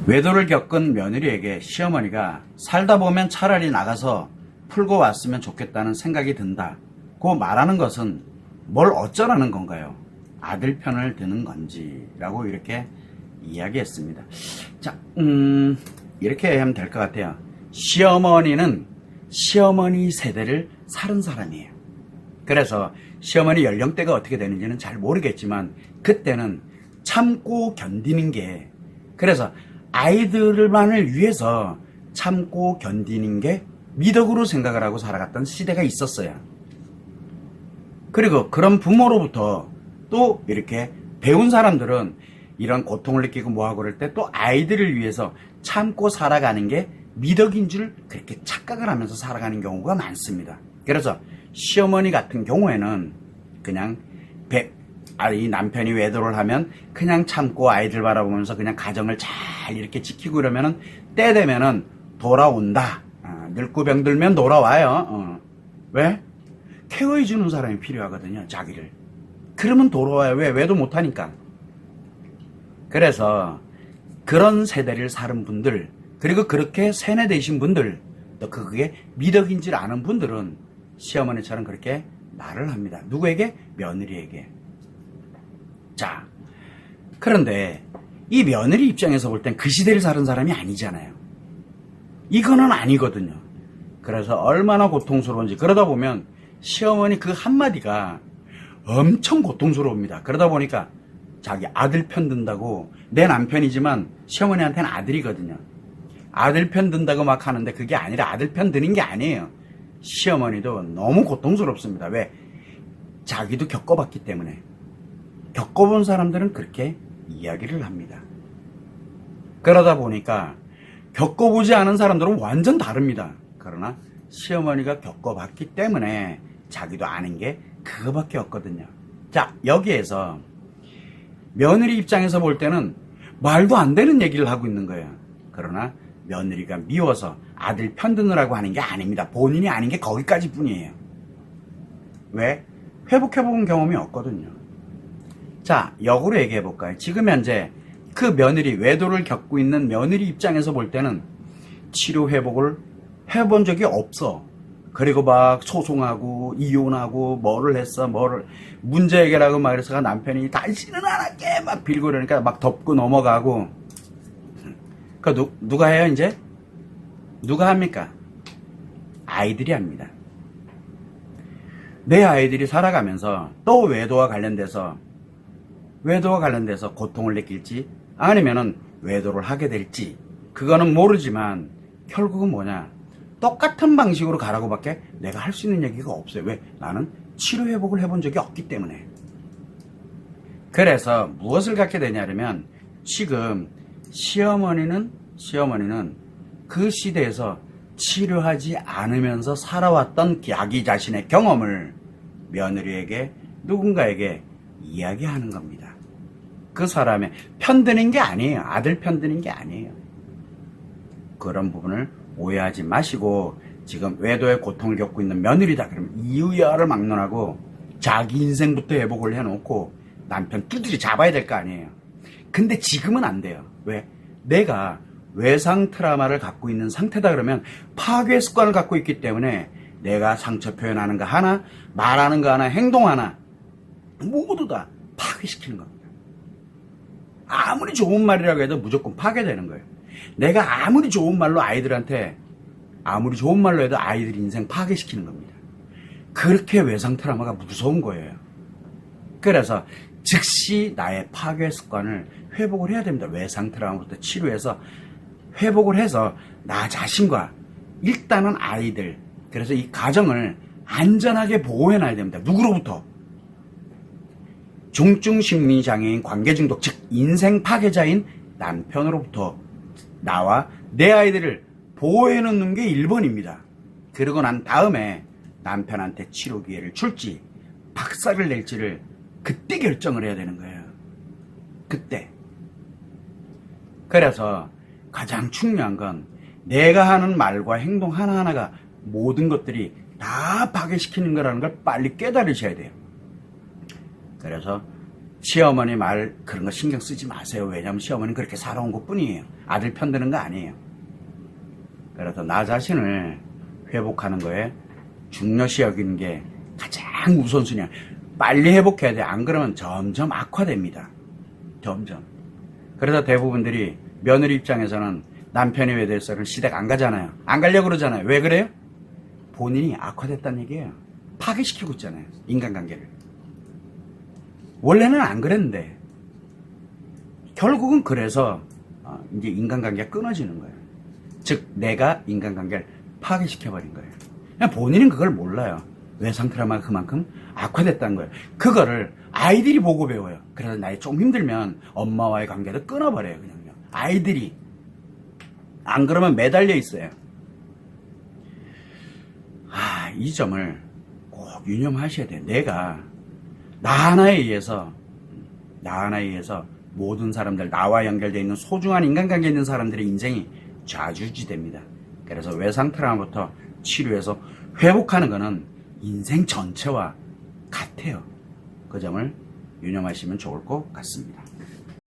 외도를 겪은 며느리에게 시어머니가 살다 보면 차라리 나가서 풀고 왔으면 좋겠다는 생각이 든다. 고 말하는 것은 뭘 어쩌라는 건가요? 아들 편을 드는 건지 라고 이렇게 이야기했습니다. 자, 이렇게 하면 될 것 같아요. 시어머니는 시어머니 세대를 살은 사람이에요. 그래서 시어머니 연령대가 어떻게 되는지는 잘 모르겠지만 그때는 참고 견디는 게, 그래서 아이들만을 위해서 참고 견디는 게 미덕으로 생각을 하고 살아갔던 시대가 있었어요. 그리고 그런 부모로부터 또 이렇게 배운 사람들은 이런 고통을 느끼고 뭐하고 그럴 때 또 아이들을 위해서 참고 살아가는 게 미덕인 줄 그렇게 착각을 하면서 살아가는 경우가 많습니다. 그래서 시어머니 같은 경우에는 그냥 이 남편이 외도를 하면 그냥 참고 아이들 바라보면서 그냥 가정을 잘 이렇게 지키고 이러면은 때 되면은 돌아온다. 늙고 병들면 돌아와요. 왜? 케어해주는 사람이 필요하거든요, 자기를. 그러면 돌아와요. 왜? 외도 못하니까. 그래서 그런 세대를 사는 분들, 그리고 그렇게 세뇌되신 분들, 또 그게 미덕인 줄 아는 분들은 시어머니처럼 그렇게 말을 합니다. 누구에게? 며느리에게. 자, 그런데 이 며느리 입장에서 볼 땐 그 시대를 사는 사람이 아니잖아요. 이거는 아니거든요. 그래서 얼마나 고통스러운지, 그러다 보면 시어머니 그 한마디가 엄청 고통스러웁니다. 그러다 보니까 자기 아들 편 든다고, 내 남편이지만 시어머니한테는 아들이거든요. 아들 편 든다고 막 하는데 그게 아니라 아들 편 드는 게 아니에요. 시어머니도 너무 고통스럽습니다. 왜? 자기도 겪어봤기 때문에. 겪어본 사람들은 그렇게 이야기를 합니다. 그러다 보니까 겪어보지 않은 사람들은 완전 다릅니다. 그러나 시어머니가 겪어봤기 때문에 자기도 아는 게 그거밖에 없거든요. 자, 여기에서 며느리 입장에서 볼 때는 말도 안 되는 얘기를 하고 있는 거예요. 그러나 며느리가 미워서 아들 편드느라고 하는 게 아닙니다. 본인이 아닌 게 거기까지 뿐이에요. 왜? 회복해본 경험이 없거든요. 자, 역으로 얘기해볼까요? 지금 현재 그 며느리, 외도를 겪고 있는 며느리 입장에서 볼 때는 치료 회복을 해본 적이 없어. 그리고 막 소송하고 이혼하고 뭐를 했어, 문제 해결하고 막 그래서 남편이 다시는 안 할게 막 빌고 그러니까 막 덮고 넘어가고. 그 누가 해요 이제? 누가 합니까? 아이들이 합니다. 내 아이들이 살아가면서 또 외도와 관련돼서 고통을 느낄지 아니면은 외도를 하게 될지 그거는 모르지만 결국은 뭐냐, 똑같은 방식으로 가라고 밖에 내가 할 수 있는 얘기가 없어요. 왜? 나는 치료 회복을 해본 적이 없기 때문에. 그래서 무엇을 갖게 되냐면 지금 시어머니는 그 시대에서 치료하지 않으면서 살아왔던 자기 자신의 경험을 며느리에게, 누군가에게 이야기하는 겁니다. 그 사람의 편드는 게 아니에요. 아들 편드는 게 아니에요. 그런 부분을 오해하지 마시고, 지금 외도의 고통을 겪고 있는 며느리다 그러면 이유야를 막론하고 자기 인생부터 회복을 해놓고 남편 두드려 잡아야 될 거 아니에요. 근데 지금은 안 돼요. 왜? 내가 외상 트라우마를 갖고 있는 상태다 그러면 파괴 습관을 갖고 있기 때문에 내가 상처 표현하는 거 하나, 말하는 거 하나, 행동 하나 모두 다 파괴시키는 겁니다. 아무리 좋은 말이라고 해도 무조건 파괴되는 거예요. 내가 아무리 좋은 말로 해도 아이들 인생 파괴시키는 겁니다. 그렇게 외상 트라우마가 무서운 거예요. 그래서 즉시 나의 파괴 습관을 회복을 해야 됩니다. 외상 트라우마부터 치료해서 회복을 해서 나 자신과 일단은 아이들, 그래서 이 가정을 안전하게 보호해놔야 됩니다. 누구로부터? 중증심리장애인 관계중독, 즉 인생 파괴자인 남편으로부터 나와 내 아이들을 보호해놓는 게 1번입니다. 그러고 난 다음에 남편한테 치료 기회를 줄지 박살을 낼지를 그때 결정을 해야 되는 거예요. 그때. 그래서 가장 중요한 건 내가 하는 말과 행동 하나하나가 모든 것들이 다 파괴시키는 거라는 걸 빨리 깨달으셔야 돼요. 그래서 시어머니 말 그런 거 신경 쓰지 마세요. 왜냐하면 시어머니는 그렇게 살아온 것 뿐이에요. 아들 편드는 거 아니에요. 그래서 나 자신을 회복하는 거에 중요시 여기는 게 가장 우선순위야. 빨리 회복해야 돼. 안 그러면 점점 악화됩니다. 점점. 그래서 대부분들이 며느리 입장에서는 남편이 왜 됐어를 시댁 안 가잖아요. 안 가려고 그러잖아요. 왜 그래요? 본인이 악화됐다는 얘기예요. 파괴시키고 있잖아요. 인간관계를. 원래는 안 그랬는데 결국은 그래서 이제 인간관계가 끊어지는 거예요. 즉 내가 인간관계를 파괴시켜버린 거예요. 그냥 본인은 그걸 몰라요. 외상 트라우마가 그만큼 악화됐다는 거예요. 그거를 아이들이 보고 배워요. 그래서 나이 좀 힘들면 엄마와의 관계도 끊어버려요. 그냥요. 아이들이. 안 그러면 매달려 있어요. 이 점을 꼭 유념하셔야 돼요. 내가 나 하나에 의해서 모든 사람들, 나와 연결되어 있는 소중한 인간관계에 있는 사람들의 인생이 좌지우지됩니다. 그래서 외상 트라우마부터 치료해서 회복하는 거는 인생 전체와 같아요. 그 점을 유념하시면 좋을 것 같습니다.